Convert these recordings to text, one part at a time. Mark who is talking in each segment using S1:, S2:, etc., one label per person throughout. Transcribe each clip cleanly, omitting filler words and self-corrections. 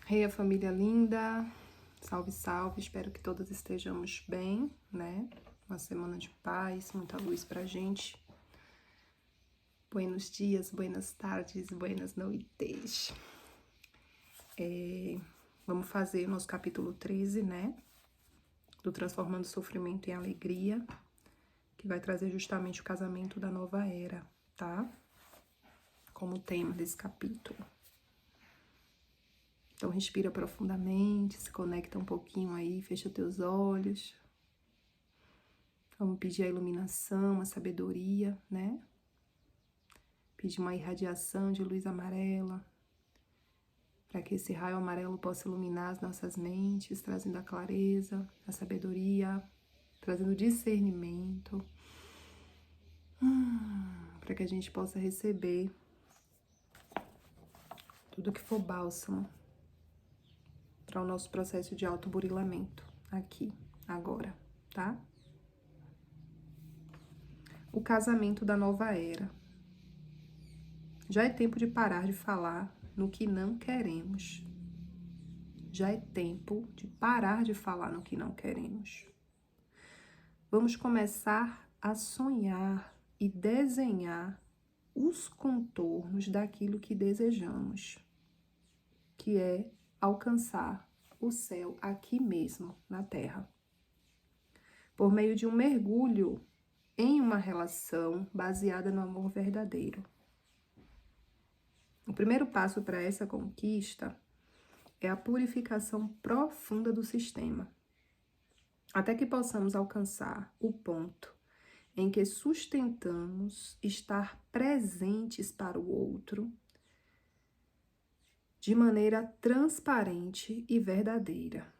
S1: Hey, família linda, salve, salve, espero que todos estejamos bem, né? Uma semana de paz, muita luz pra gente. Buenos dias, buenas tardes, buenas noites. Vamos fazer o nosso capítulo 13, né? Do Transformando Sofrimento em Alegria, que vai trazer justamente o casamento da nova era, tá? Como tema desse capítulo. Então, respira profundamente, se conecta um pouquinho aí, fecha teus olhos. Vamos pedir a iluminação, a sabedoria, né? Pedir uma irradiação de luz amarela, para que esse raio amarelo possa iluminar as nossas mentes, trazendo a clareza, a sabedoria, trazendo discernimento, para que a gente possa receber tudo que for bálsamo para o nosso processo de autoburilamento aqui, agora, tá? O casamento da nova era. Já é tempo de parar de falar no que não queremos. Já é tempo de parar de falar no que não queremos. Vamos começar a sonhar e desenhar os contornos daquilo que desejamos, que é alcançar o céu aqui mesmo, na Terra. Por meio de um mergulho em uma relação baseada no amor verdadeiro. O primeiro passo para essa conquista é a purificação profunda do sistema, até que possamos alcançar o ponto em que sustentamos estar presentes para o outro de maneira transparente e verdadeira.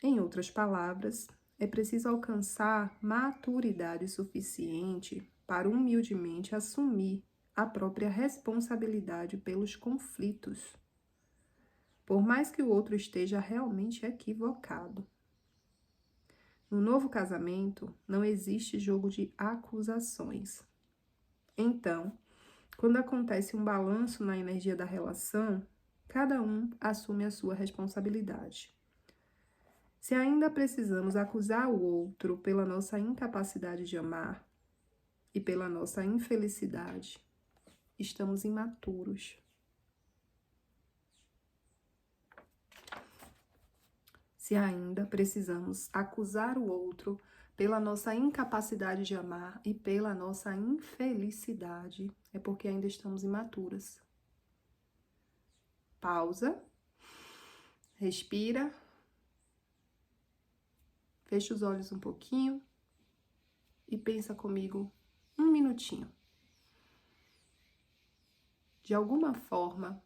S1: Em outras palavras, é preciso alcançar maturidade suficiente para humildemente assumir a própria responsabilidade pelos conflitos, por mais que o outro esteja realmente equivocado. No novo casamento, não existe jogo de acusações. Então, quando acontece um balanço na energia da relação, cada um assume a sua responsabilidade. Se ainda precisamos acusar o outro pela nossa incapacidade de amar e pela nossa infelicidade, estamos imaturos. Se ainda precisamos acusar o outro pela nossa incapacidade de amar e pela nossa infelicidade, é porque ainda estamos imaturas. Pausa, respira, fecha os olhos um pouquinho e pensa comigo um minutinho. De alguma forma,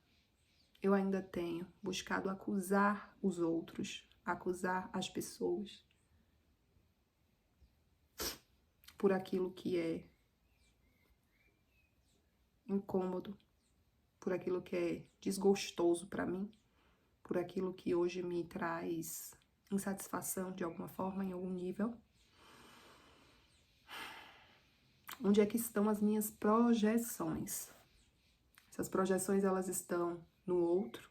S1: eu ainda tenho buscado acusar os outros, acusar as pessoas por aquilo que é incômodo, por aquilo que é desgostoso para mim, por aquilo que hoje me traz insatisfação de alguma forma, em algum nível. Onde é que estão as minhas projeções? Essas projeções, elas estão no outro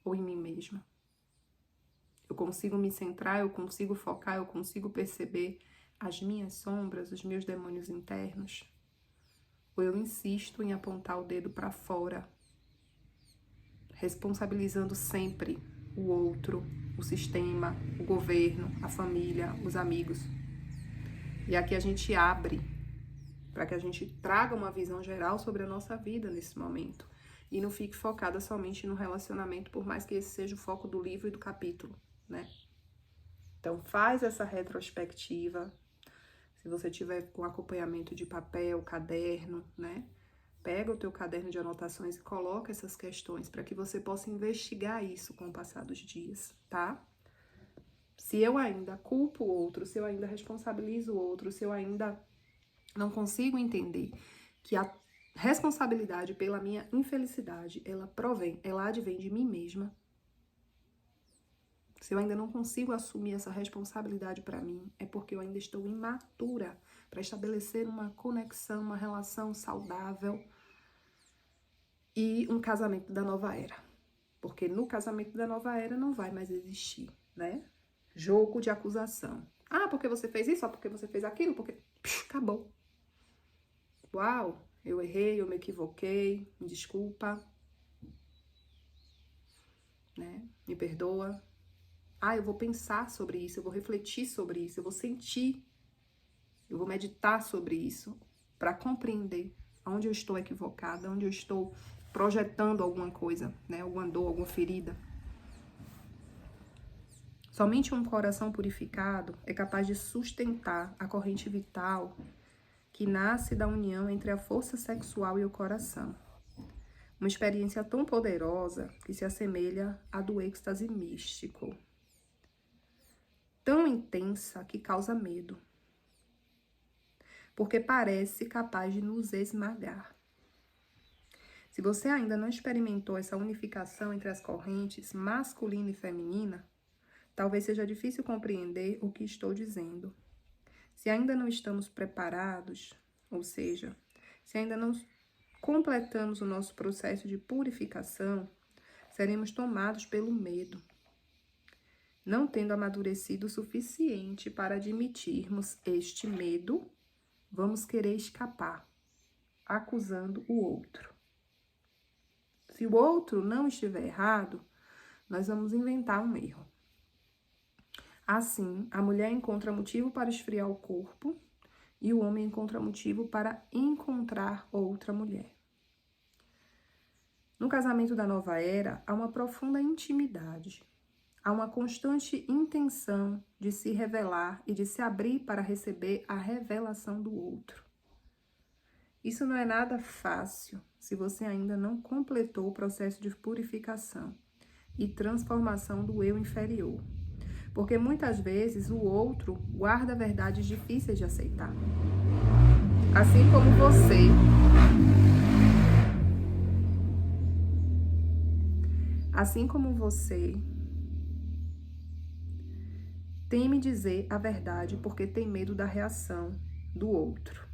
S1: ou em mim mesma? Eu consigo me centrar, eu consigo focar, eu consigo perceber as minhas sombras, os meus demônios internos? Ou eu insisto em apontar o dedo para fora, responsabilizando sempre o outro, o sistema, o governo, a família, os amigos? E aqui a gente abre para que a gente traga uma visão geral sobre a nossa vida nesse momento e não fique focada somente no relacionamento, por mais que esse seja o foco do livro e do capítulo, né? Então faz essa retrospectiva. Se você tiver com acompanhamento de papel, caderno, né? Pega o teu caderno de anotações e coloca essas questões para que você possa investigar isso com o passar dos dias, tá? Se eu ainda culpo o outro, se eu ainda responsabilizo o outro, se eu ainda não consigo entender que a responsabilidade pela minha infelicidade, ela advém de mim mesma. Se eu ainda não consigo assumir essa responsabilidade para mim, é porque eu ainda estou imatura para estabelecer uma conexão, uma relação saudável e um casamento da nova era, Porque no casamento da nova era não vai mais existir, né? Jogo de acusação. Ah, porque você fez isso? Ah, porque você fez aquilo? Porque... acabou. Uau, eu errei, eu me equivoquei, me desculpa, né? Me perdoa. Ah, eu vou pensar sobre isso, eu vou refletir sobre isso, eu vou sentir, eu vou meditar sobre isso para compreender onde eu estou equivocada, onde eu estou projetando alguma coisa, né? Alguma dor, alguma ferida. Somente um coração purificado é capaz de sustentar a corrente vital que nasce da união entre a força sexual e o coração. Uma experiência tão poderosa que se assemelha à do êxtase místico. Tão intensa que causa medo, porque parece capaz de nos esmagar. Se você ainda não experimentou essa unificação entre as correntes masculina e feminina, talvez seja difícil compreender o que estou dizendo. Se ainda não estamos preparados, ou seja, se ainda não completamos o nosso processo de purificação, seremos tomados pelo medo, não tendo amadurecido o suficiente para admitirmos este medo. Vamos querer escapar, acusando o outro. Se o outro não estiver errado, nós vamos inventar um erro. Assim, a mulher encontra motivo para esfriar o corpo e o homem encontra motivo para encontrar outra mulher. No casamento da nova era, há uma profunda intimidade. Há uma constante intenção de se revelar e de se abrir para receber a revelação do outro. Isso não é nada fácil se você ainda não completou o processo de purificação e transformação do eu inferior. Porque muitas vezes o outro guarda verdades difíceis de aceitar. Assim como você. Assim como você teme dizer a verdade porque tem medo da reação do outro.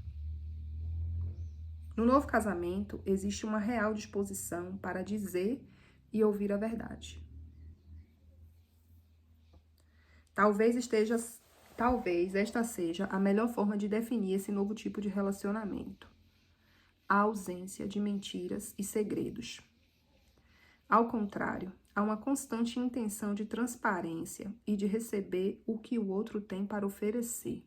S1: No novo casamento, existe uma real disposição para dizer e ouvir a verdade. Talvez esta seja a melhor forma de definir esse novo tipo de relacionamento. A ausência de mentiras e segredos. Ao contrário, há uma constante intenção de transparência e de receber o que o outro tem para oferecer.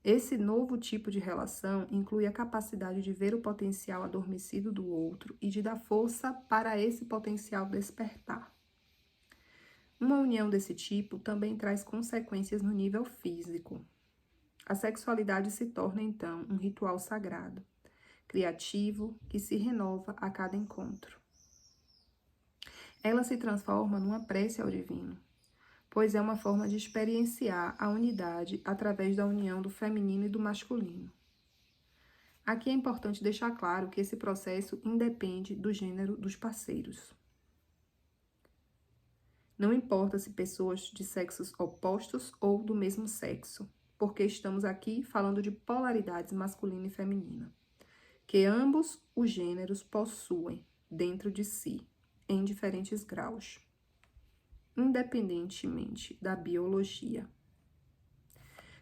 S1: Esse novo tipo de relação inclui a capacidade de ver o potencial adormecido do outro e de dar força para esse potencial despertar. Uma união desse tipo também traz consequências no nível físico. A sexualidade se torna, então, um ritual sagrado, criativo, que se renova a cada encontro. Ela se transforma numa prece ao divino, pois é uma forma de experienciar a unidade através da união do feminino e do masculino. Aqui é importante deixar claro que esse processo independe do gênero dos parceiros. Não importa se pessoas de sexos opostos ou do mesmo sexo, porque estamos aqui falando de polaridades masculina e feminina, que ambos os gêneros possuem dentro de si, em diferentes graus, independentemente da biologia.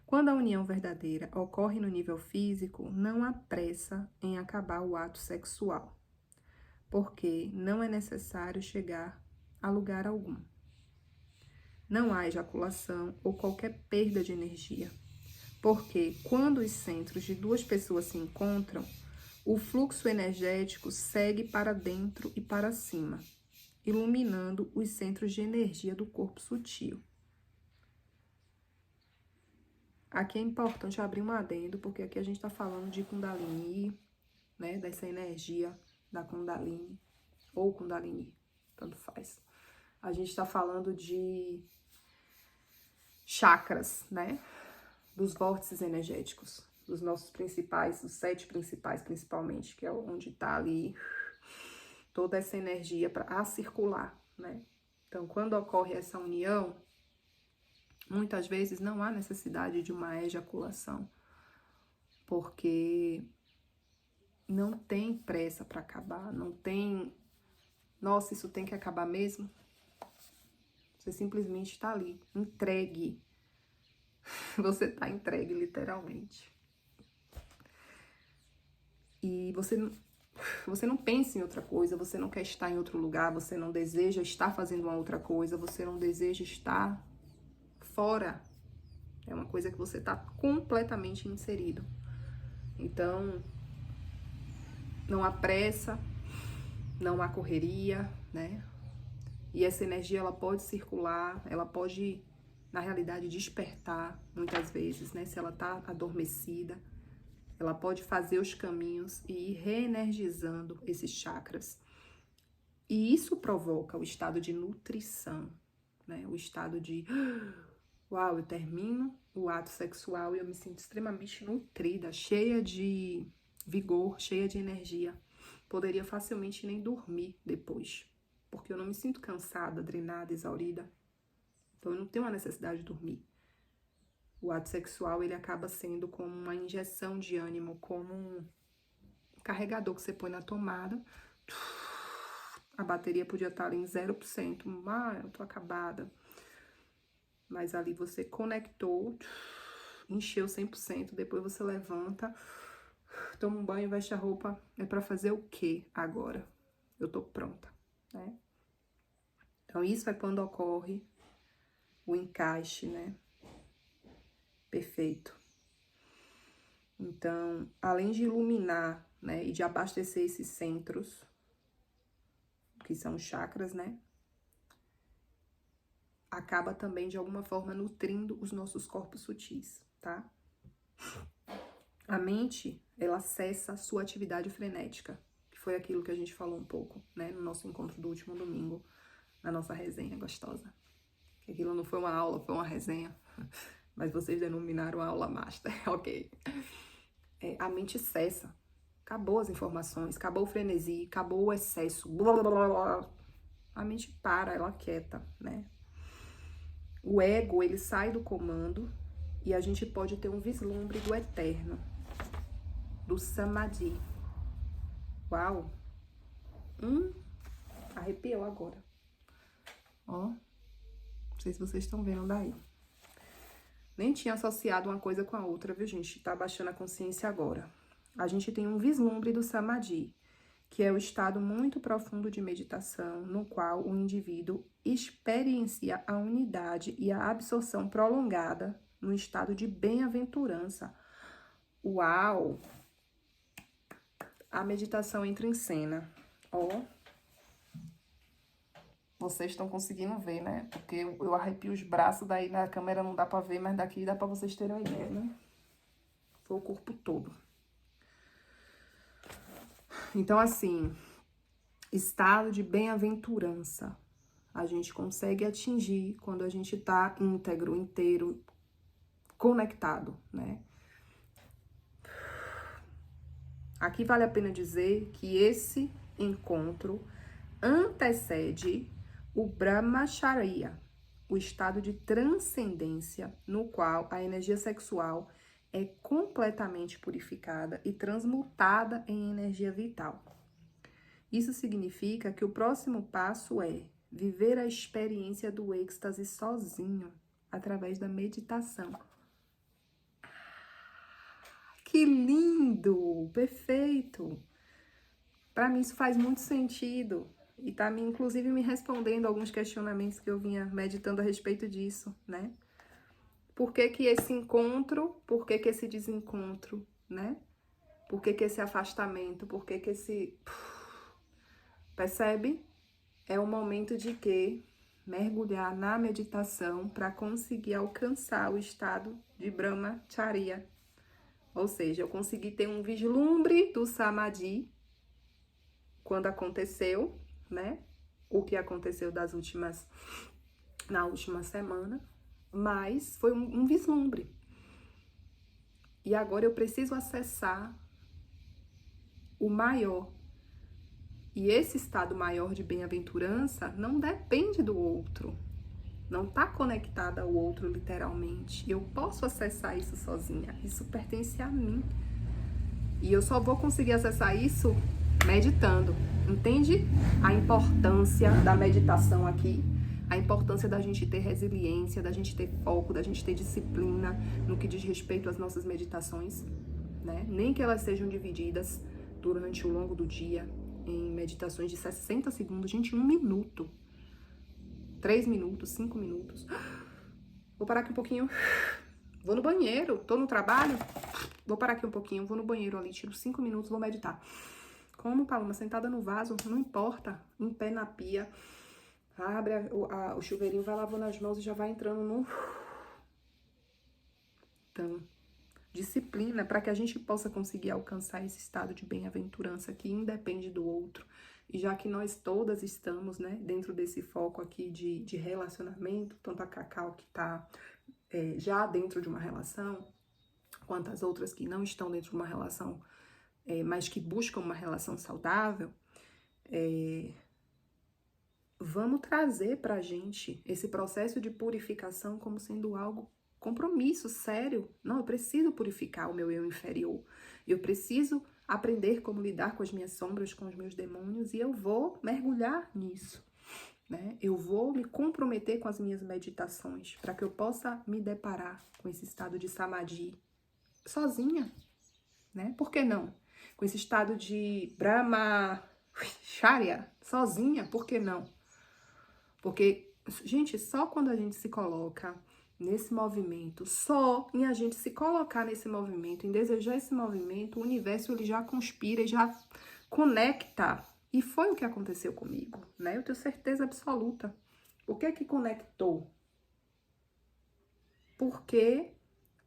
S1: Quando a união verdadeira ocorre no nível físico, não há pressa em acabar o ato sexual, porque não é necessário chegar a lugar algum. Não há ejaculação ou qualquer perda de energia, porque quando os centros de duas pessoas se encontram, o fluxo energético segue para dentro e para cima, iluminando os centros de energia do corpo sutil. Aqui é importante abrir um adendo, porque aqui a gente está falando de Kundalini, né, dessa energia da Kundalini, ou Kundalini, tanto faz. A gente está falando de chakras, né, dos vórtices energéticos, dos nossos principais, os 7 principais principalmente, que é onde está ali toda essa energia para circular, né. Então, quando ocorre essa união, muitas vezes não há necessidade de uma ejaculação, porque não tem pressa para acabar, não tem Nossa, isso tem que acabar mesmo? Você simplesmente está ali, entregue. Você está entregue, literalmente. E você não pensa em outra coisa, você não quer estar em outro lugar, você não deseja estar fazendo uma outra coisa, você não deseja estar fora. É uma coisa que você está completamente inserido. Então, não há pressa, não há correria, né? E essa energia, ela pode circular, ela pode, na realidade, despertar, muitas vezes, né? Se ela tá adormecida, ela pode fazer os caminhos e ir reenergizando esses chakras. E isso provoca o estado de nutrição, né? O estado de, uau, eu termino o ato sexual e eu me sinto extremamente nutrida, cheia de vigor, cheia de energia. Poderia facilmente nem dormir depois, porque eu não me sinto cansada, drenada, exaurida. Então eu não tenho a necessidade de dormir. O ato sexual, ele acaba sendo como uma injeção de ânimo, como um carregador que você põe na tomada. A bateria podia estar ali em 0%. Eu tô acabada. Mas ali você conectou, encheu 100%, depois você levanta, toma um banho, veste a roupa. É pra fazer o quê agora? Eu tô pronta, né? Então, isso é quando ocorre o encaixe, né? Perfeito. Então, além de iluminar, né, e de abastecer esses centros, que são os chakras, né? Acaba também, de alguma forma, nutrindo os nossos corpos sutis, tá? A mente, ela acessa a sua atividade frenética, que foi aquilo que a gente falou um pouco, né, no nosso encontro do último domingo, na nossa resenha gostosa. Que aquilo não foi uma aula, foi uma resenha, mas vocês denominaram a aula master, ok. A mente cessa, acabou as informações, acabou o frenesi, acabou o excesso, blá, blá, blá, blá. A mente para, ela quieta, né? O ego, ele sai do comando e a gente pode ter um vislumbre do eterno, do samadhi. Uau! Arrepiou agora. Ó, não sei se vocês estão vendo daí. Nem tinha associado uma coisa com a outra, viu, gente? Tá baixando a consciência agora. A gente tem um vislumbre do samadhi, que é o estado muito profundo de meditação, no qual o indivíduo experiencia a unidade e a absorção prolongada no estado de bem-aventurança. Uau! A meditação entra em cena. Ó, vocês estão conseguindo ver, né? Porque eu arrepio os braços, daí na câmera não dá pra ver, mas daqui dá pra vocês terem uma ideia, né? Foi o corpo todo. Então, assim, estado de bem-aventurança a gente consegue atingir quando a gente tá íntegro, inteiro, conectado, né? Aqui vale a pena dizer que esse encontro antecede o Brahmacharya, o estado de transcendência no qual a energia sexual é completamente purificada e transmutada em energia vital. Isso significa que o próximo passo é viver a experiência do êxtase sozinho, através da meditação. Que lindo! Perfeito! Para mim isso faz muito sentido. E tá inclusive me respondendo alguns questionamentos que eu vinha meditando a respeito disso, né? Por que que esse encontro, por que que esse desencontro, né? Por que que esse afastamento, por que que esse... Percebe? É o momento de que mergulhar na meditação para conseguir alcançar o estado de Brahmacharya. Ou seja, eu consegui ter um vislumbre do Samadhi quando aconteceu, né? O que aconteceu na última semana, mas foi um vislumbre. E agora eu preciso acessar o maior. E esse estado maior de bem-aventurança não depende do outro. Não está conectada ao outro, literalmente. Eu posso acessar isso sozinha. Isso pertence a mim. E eu só vou conseguir acessar isso meditando. Entende a importância da meditação aqui? A importância da gente ter resiliência, da gente ter foco, da gente ter disciplina no que diz respeito às nossas meditações, né? Nem que elas sejam divididas durante o longo do dia em meditações de 60 segundos, gente, 1 minuto, 3 minutos, 5 minutos. Vou parar aqui um pouquinho, vou no banheiro, tô no trabalho, vou parar aqui um pouquinho, vou no banheiro ali, tiro 5 minutos, vou meditar. Como, Paloma, sentada no vaso, não importa, em pé na pia, abre o chuveirinho, vai lavando as mãos e já vai entrando no... Então, disciplina para que a gente possa conseguir alcançar esse estado de bem-aventurança que independe do outro. E já que nós todas estamos, né, dentro desse foco aqui de relacionamento, tanto a Cacau que está já dentro de uma relação, quanto as outras que não estão dentro de uma relação, mas que buscam uma relação saudável, vamos trazer para a gente esse processo de purificação como sendo algo compromisso sério. Não, eu preciso purificar o meu eu inferior. Eu preciso aprender como lidar com as minhas sombras, com os meus demônios, e eu vou mergulhar nisso, né? Eu vou me comprometer com as minhas meditações para que eu possa me deparar com esse estado de samadhi sozinha, né? Por que não? Com esse estado de brahmacharya sozinha, por que não? Porque, gente, só quando a gente se coloca nesse movimento, só em a gente se colocar nesse movimento, em desejar esse movimento, o universo ele já conspira e já conecta. E foi o que aconteceu comigo, né? Eu tenho certeza absoluta. O que é que conectou? Porque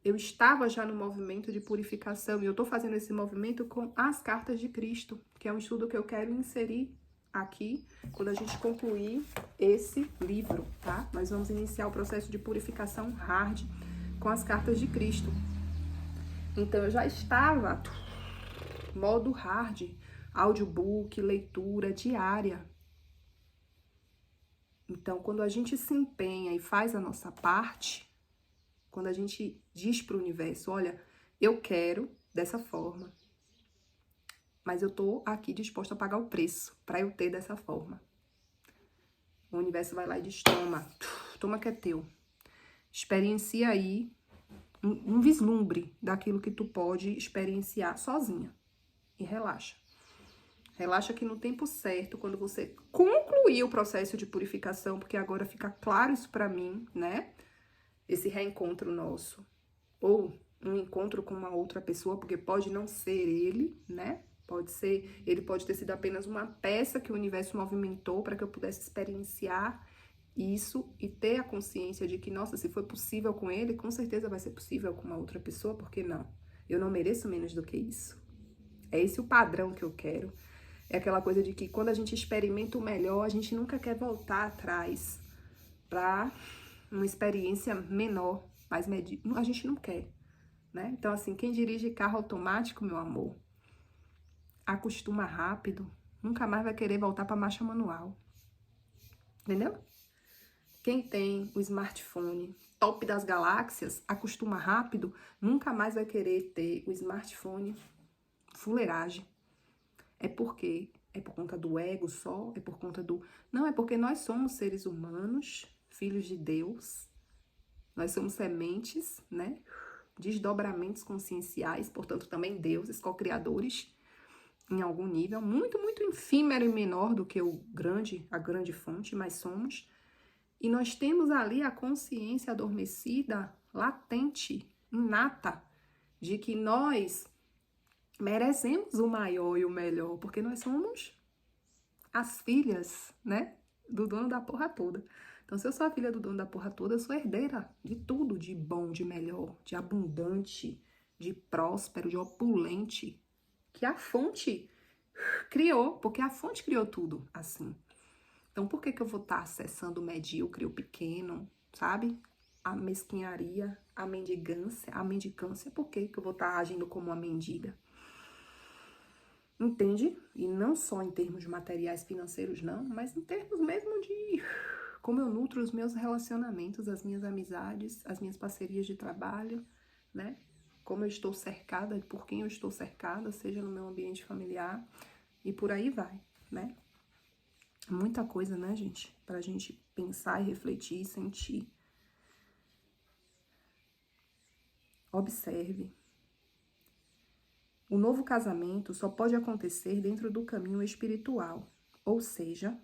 S1: eu estava já no movimento de purificação e eu tô fazendo esse movimento com as cartas de Cristo, que é um estudo que eu quero inserir aqui, quando a gente concluir esse livro, tá? Nós vamos iniciar o processo de purificação hard com as cartas de Cristo. Então, eu já estava modo hard, audiobook, leitura diária. Então, quando a gente se empenha e faz a nossa parte, quando a gente diz para o universo, olha, eu quero dessa forma, mas eu tô aqui disposta a pagar o preço para eu ter dessa forma. O universo vai lá e diz, toma que é teu. Experiencia aí um vislumbre daquilo que tu pode experienciar sozinha. E relaxa. Relaxa que no tempo certo, quando você concluir o processo de purificação, porque agora fica claro isso para mim, né? Esse reencontro nosso. Ou um encontro com uma outra pessoa, porque pode não ser ele, né? Ele pode ter sido apenas uma peça que o universo movimentou para que eu pudesse experienciar isso e ter a consciência de que, nossa, se foi possível com ele, com certeza vai ser possível com uma outra pessoa, por que não? Eu não mereço menos do que isso. É esse o padrão que eu quero. É aquela coisa de que quando a gente experimenta o melhor, a gente nunca quer voltar atrás para uma experiência menor, mais a gente não quer, né? Então, assim, quem dirige carro automático, meu amor, acostuma rápido, nunca mais vai querer voltar para marcha manual. Entendeu? Quem tem o smartphone top das galáxias, acostuma rápido, nunca mais vai querer ter o smartphone fuleiragem. É porque é por conta do ego só, é por conta do... Não, é porque nós somos seres humanos, filhos de Deus, nós somos sementes, né? Desdobramentos conscienciais, portanto também deuses, co-criadores, em algum nível, muito, muito efímero e menor do que a grande fonte, mas somos. E nós temos ali a consciência adormecida, latente, inata, de que nós merecemos o maior e o melhor, porque nós somos as filhas, né, do dono da porra toda. Então, se eu sou a filha do dono da porra toda, eu sou herdeira de tudo de bom, de melhor, de abundante, de próspero, de opulente, que a fonte criou, porque a fonte criou tudo assim. Então, por que eu vou estar acessando o medíocre, o pequeno, sabe? A mesquinharia, a mendicância, por que eu vou estar agindo como uma mendiga? Entende? E não só em termos materiais financeiros, não, mas em termos mesmo de como eu nutro os meus relacionamentos, as minhas amizades, as minhas parcerias de trabalho, né? Como eu estou cercada, por quem eu estou cercada, seja no meu ambiente familiar, E por aí vai, né? Muita coisa, né, gente? Pra gente pensar e refletir e sentir. Observe. O novo casamento só pode acontecer dentro do caminho espiritual, ou seja,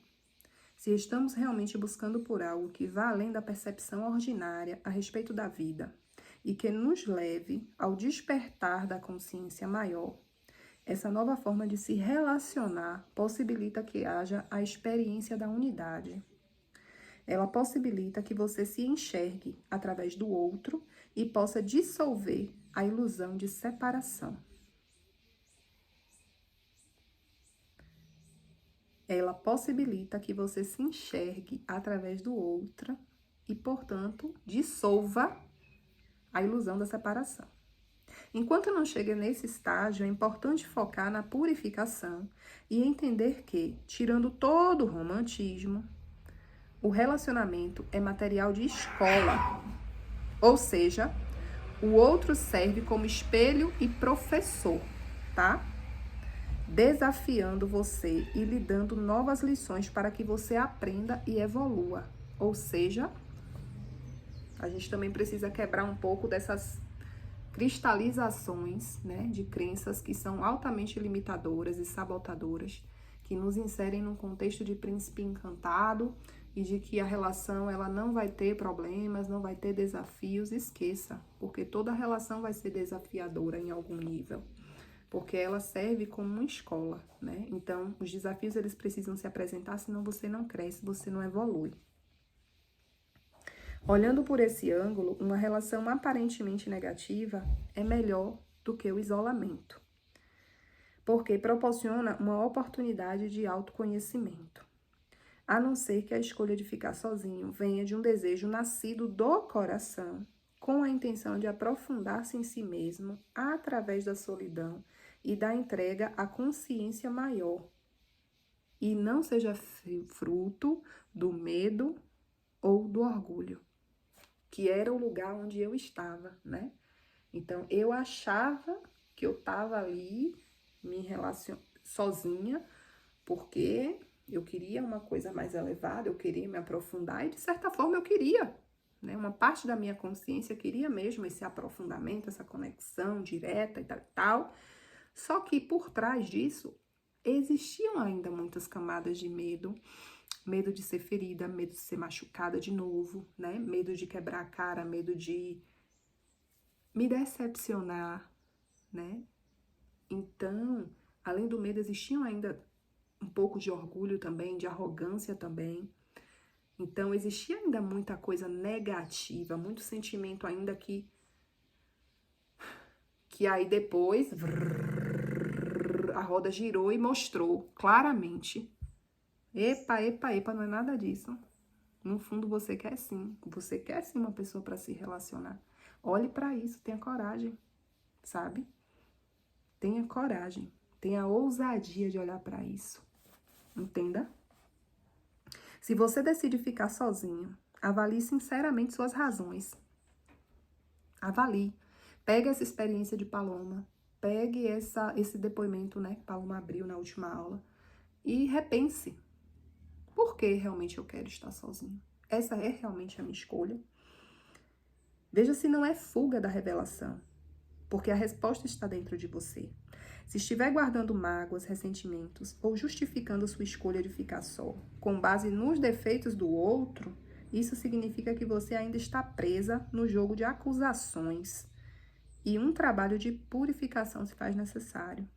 S1: se estamos realmente buscando por algo que vá além da percepção ordinária a respeito da vida e que nos leve ao despertar da consciência maior, essa nova forma de se relacionar possibilita que haja a experiência da unidade. Ela possibilita que você se enxergue através do outro e possa dissolver a ilusão de separação. Ela possibilita que você se enxergue através do outro e, portanto, dissolva a ilusão da separação. Enquanto não chega nesse estágio, é importante focar na purificação e entender que, tirando todo o romantismo, o relacionamento é material de escola, ou seja, o outro serve como espelho e professor, tá? Desafiando você e lhe dando novas lições para que você aprenda e evolua. Ou seja, a gente também precisa quebrar um pouco dessas cristalizações, né, de crenças que são altamente limitadoras e sabotadoras, que nos inserem num contexto de príncipe encantado e de que a relação ela não vai ter problemas, não vai ter desafios. Esqueça, porque toda relação vai ser desafiadora em algum nível. Porque ela serve como uma escola, né? Então, os desafios, eles precisam se apresentar, senão você não cresce, você não evolui. Olhando por esse ângulo, uma relação aparentemente negativa é melhor do que o isolamento, porque proporciona uma oportunidade de autoconhecimento, a não ser que a escolha de ficar sozinho venha de um desejo nascido do coração, com a intenção de aprofundar-se em si mesmo através da solidão e da entrega à consciência maior, e não seja fruto do medo ou do orgulho, que era o lugar onde eu estava, né? Então, eu achava que eu estava ali me relacionando sozinha, porque eu queria uma coisa mais elevada, eu queria me aprofundar, e de certa forma eu queria, né? Uma parte da minha consciência queria mesmo esse aprofundamento, essa conexão direta e tal, tal. Só que por trás disso, existiam ainda muitas camadas de medo. Medo de ser ferida, medo de ser machucada de novo, né? Medo de quebrar a cara, medo de me decepcionar, né? Então, além do medo, existiam ainda um pouco de orgulho também, de arrogância também. Então, existia ainda muita coisa negativa, muito sentimento ainda que aí depois a roda girou e mostrou claramente. Epa, epa, epa, não é nada disso. No fundo, você quer sim. Você quer sim uma pessoa para se relacionar. Olhe para isso, tenha coragem, sabe? Tenha coragem, tenha ousadia de olhar para isso. Entenda? Se você decide ficar sozinho, avalie sinceramente suas razões. Avalie. Pegue essa experiência de Paloma, pegue esse depoimento, né, que Paloma abriu na última aula, e repense. Por que realmente eu quero estar sozinho? Essa é realmente a minha escolha? Veja se não é fuga da revelação, porque a resposta está dentro de você. Se estiver guardando mágoas, ressentimentos ou justificando sua escolha de ficar só, com base nos defeitos do outro, isso significa que você ainda está presa no jogo de acusações e um trabalho de purificação se faz necessário.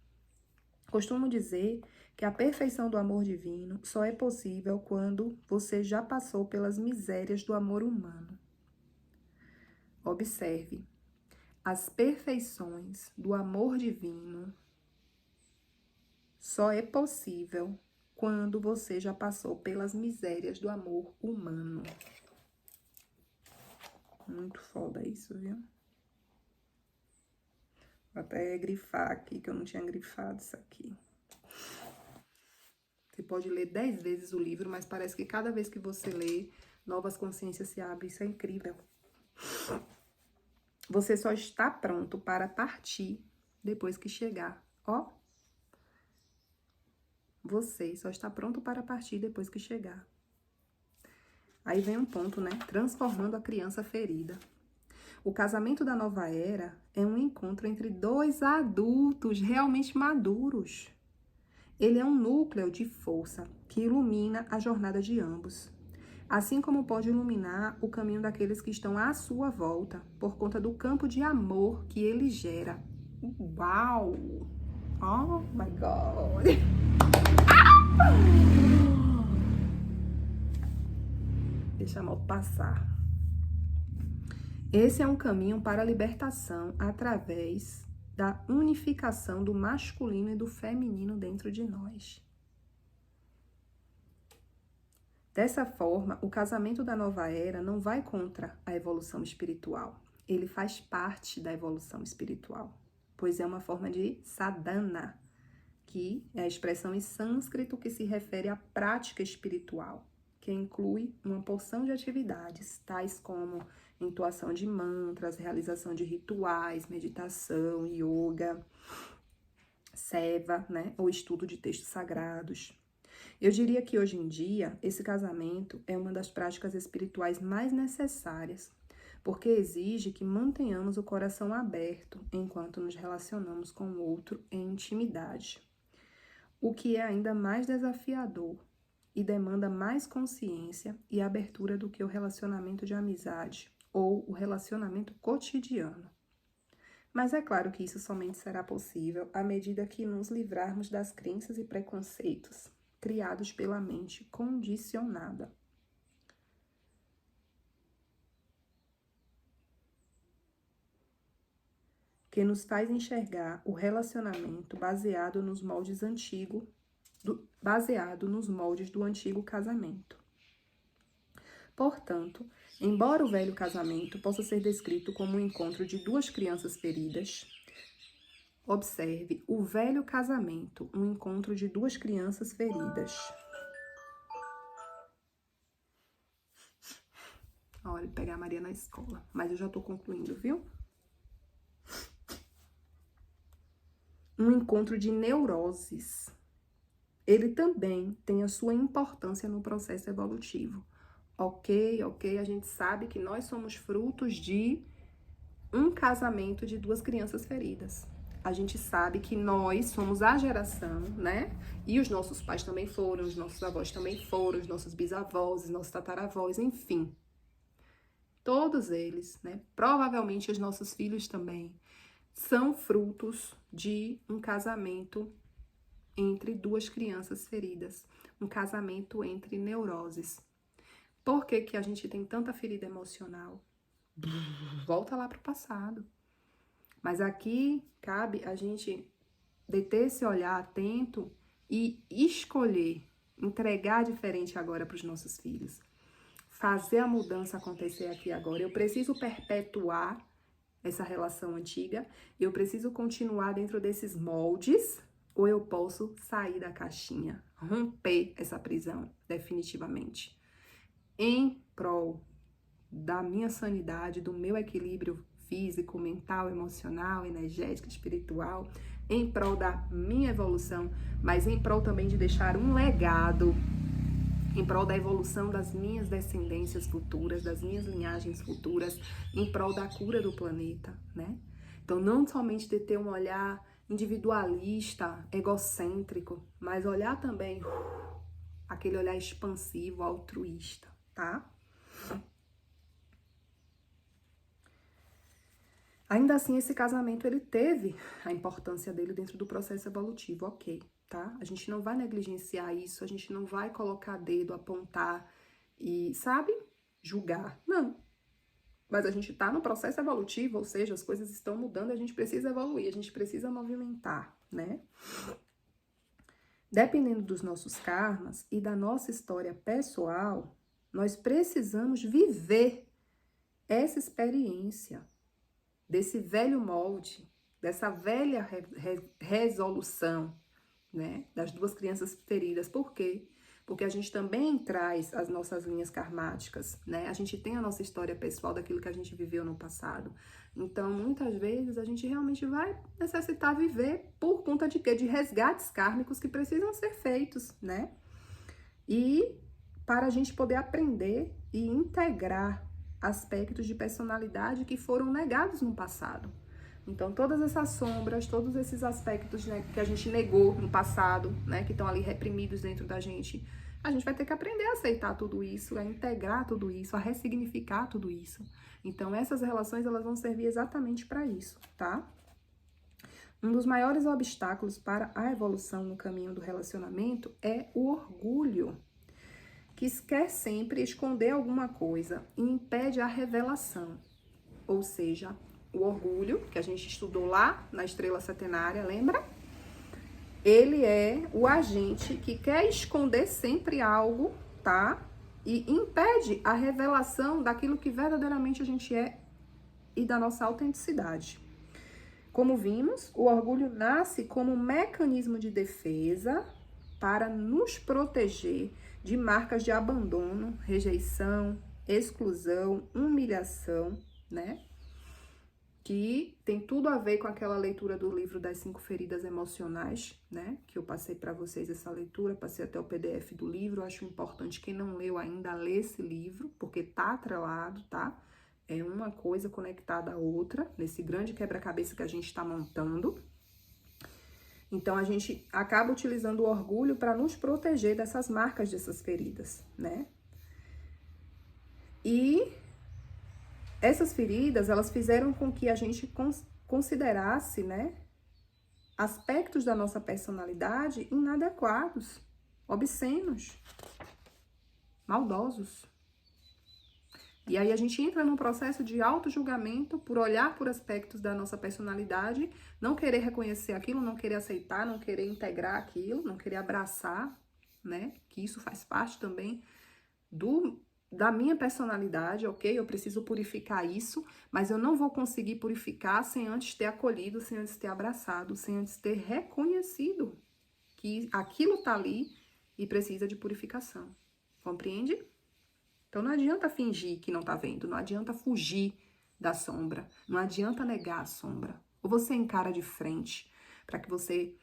S1: Costumo dizer que a perfeição do amor divino só é possível quando você já passou pelas misérias do amor humano. Observe, as perfeições do amor divino só é possível quando você já passou pelas misérias do amor humano. Muito foda isso, viu? Vou até grifar aqui, que eu não tinha grifado isso aqui. Você pode ler 10 vezes o livro, mas parece que cada vez que você lê, novas consciências se abrem. Isso é incrível. Você só está pronto para partir depois que chegar. Ó. Você só está pronto para partir depois que chegar. Aí vem um ponto, né? Transformando a criança ferida. O casamento da nova era é um encontro entre dois adultos realmente maduros. Ele é um núcleo de força que ilumina a jornada de ambos, assim como pode iluminar o caminho daqueles que estão à sua volta, por conta do campo de amor que ele gera. Uau! Oh my God! Deixa a moto passar. Esse é um caminho para a libertação através da unificação do masculino e do feminino dentro de nós. Dessa forma, o casamento da nova era não vai contra a evolução espiritual. Ele faz parte da evolução espiritual, pois é uma forma de sadhana, que é a expressão em sânscrito que se refere à prática espiritual, que inclui uma porção de atividades, tais como entoação de mantras, realização de rituais, meditação, yoga, seva, né, ou estudo de textos sagrados. Eu diria que hoje em dia, esse casamento é uma das práticas espirituais mais necessárias, porque exige que mantenhamos o coração aberto enquanto nos relacionamos com o outro em intimidade, o que é ainda mais desafiador e demanda mais consciência e abertura do que o relacionamento de amizade ou o relacionamento cotidiano. Mas é claro que isso somente será possível à medida que nos livrarmos das crenças e preconceitos criados pela mente condicionada. Que nos faz enxergar o relacionamento baseado nos moldes do antigo casamento. Portanto, embora o velho casamento possa ser descrito como um encontro de duas crianças feridas, observe, o velho casamento, um encontro de duas crianças feridas. Olha, pegar a Maria na escola, mas eu já tô concluindo, viu? Um encontro de neuroses. Ele também tem a sua importância no processo evolutivo. Ok, a gente sabe que nós somos frutos de um casamento de duas crianças feridas. A gente sabe que nós somos a geração, né? E os nossos pais também foram, os nossos avós também foram, os nossos bisavós, os nossos tataravós, enfim. Todos eles, né? Provavelmente os nossos filhos também, são frutos de um casamento entre duas crianças feridas. Um casamento entre neuroses. Por que que a gente tem tanta ferida emocional? Volta lá para o passado. Mas aqui cabe a gente deter esse olhar atento e escolher, entregar diferente agora para os nossos filhos. Fazer a mudança acontecer aqui agora. Eu preciso perpetuar essa relação antiga, eu preciso continuar dentro desses moldes, ou eu posso sair da caixinha, romper essa prisão definitivamente. Em prol da minha sanidade, do meu equilíbrio físico, mental, emocional, energético, espiritual, em prol da minha evolução, mas em prol também de deixar um legado, em prol da evolução das minhas descendências futuras, das minhas linhagens futuras, em prol da cura do planeta, né? Então, não somente de ter um olhar individualista, egocêntrico, mas olhar também aquele olhar expansivo, altruísta, tá? Ainda assim, esse casamento, ele teve a importância dele dentro do processo evolutivo, ok, tá? A gente não vai negligenciar isso, a gente não vai colocar dedo, apontar e, sabe, julgar, não. Mas a gente tá no processo evolutivo, ou seja, as coisas estão mudando, a gente precisa evoluir, a gente precisa movimentar, né? Dependendo dos nossos karmas e da nossa história pessoal, nós precisamos viver essa experiência desse velho molde, dessa velha resolução, né, das duas crianças feridas. Por quê? porque a gente também traz as nossas linhas karmáticas, né? A gente tem a nossa história pessoal daquilo que a gente viveu no passado. Então, muitas vezes, a gente realmente vai necessitar viver por conta de quê? De resgates kármicos que precisam ser feitos, né? E para a gente poder aprender e integrar aspectos de personalidade que foram negados no passado. Então, todas essas sombras, todos esses aspectos, né, que a gente negou no passado, né, que estão ali reprimidos dentro da gente, a gente vai ter que aprender a aceitar tudo isso, a integrar tudo isso, a ressignificar tudo isso. Então, essas relações, elas vão servir exatamente para isso, tá? Um dos maiores obstáculos para a evolução no caminho do relacionamento é o orgulho, que quer sempre esconder alguma coisa e impede a revelação. Ou seja, o orgulho, que a gente estudou lá na estrela setenária, lembra? Ele é o agente que quer esconder sempre algo, tá? E impede a revelação daquilo que verdadeiramente a gente é e da nossa autenticidade. Como vimos, o orgulho nasce como um mecanismo de defesa para nos proteger de marcas de abandono, rejeição, exclusão, humilhação, né? Que tem tudo a ver com aquela leitura do livro das 5 feridas emocionais, né? Que eu passei para vocês essa leitura, passei até o PDF do livro. Eu acho importante quem não leu ainda ler esse livro, porque tá atrelado, tá? É uma coisa conectada à outra, nesse grande quebra-cabeça que a gente está montando. Então, a gente acaba utilizando o orgulho para nos proteger dessas marcas, dessas feridas, né? E essas feridas, elas fizeram com que a gente considerasse, né, aspectos da nossa personalidade inadequados, obscenos, maldosos. E aí a gente entra num processo de auto-julgamento por olhar por aspectos da nossa personalidade, não querer reconhecer aquilo, não querer aceitar, não querer integrar aquilo, não querer abraçar, né? Que isso faz parte também da minha personalidade, ok? Eu preciso purificar isso, mas eu não vou conseguir purificar sem antes ter acolhido, sem antes ter abraçado, sem antes ter reconhecido que aquilo tá ali e precisa de purificação. Compreende? Então, não adianta fingir que não tá vendo, não adianta fugir da sombra, não adianta negar a sombra. Ou você encara de frente, para que você...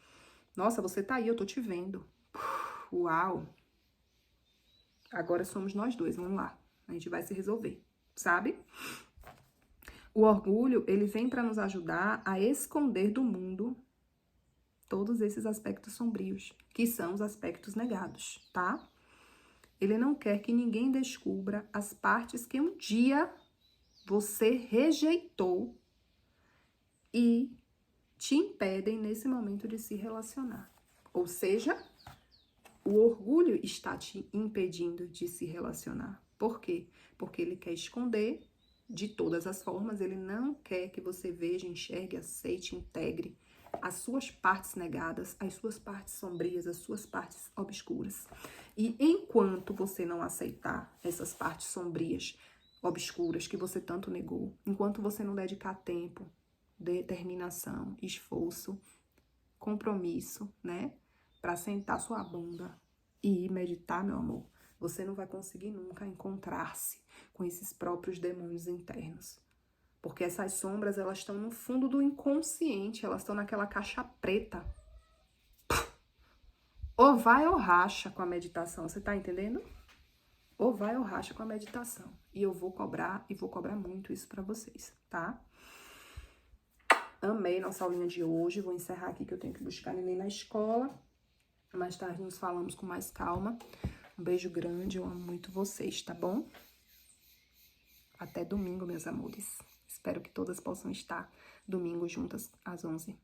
S1: Nossa, você tá aí, eu tô te vendo. Uau! Agora somos nós dois, vamos lá. A gente vai se resolver, sabe? O orgulho, ele vem para nos ajudar a esconder do mundo todos esses aspectos sombrios, que são os aspectos negados, tá? Ele não quer que ninguém descubra as partes que um dia você rejeitou e te impedem nesse momento de se relacionar. Ou seja, o orgulho está te impedindo de se relacionar. Por quê? Porque ele quer esconder de todas as formas, ele não quer que você veja, enxergue, aceite, integre as suas partes negadas, as suas partes sombrias, as suas partes obscuras. E enquanto você não aceitar essas partes sombrias, obscuras, que você tanto negou, enquanto você não dedicar tempo, determinação, esforço, compromisso, né, para sentar sua bunda e meditar, meu amor, você não vai conseguir nunca encontrar-se com esses próprios demônios internos. Porque essas sombras, elas estão no fundo do inconsciente, elas estão naquela caixa preta. Ou vai ou racha com a meditação, você tá entendendo? Ou vai ou racha com a meditação. E eu vou cobrar, e vou cobrar muito isso pra vocês, tá? Amei nossa aulinha de hoje, vou encerrar aqui que eu tenho que buscar neném na escola. Mais tarde nos falamos com mais calma. Um beijo grande, eu amo muito vocês, tá bom? Até domingo, meus amores. Espero que todas possam estar domingo juntas às 11.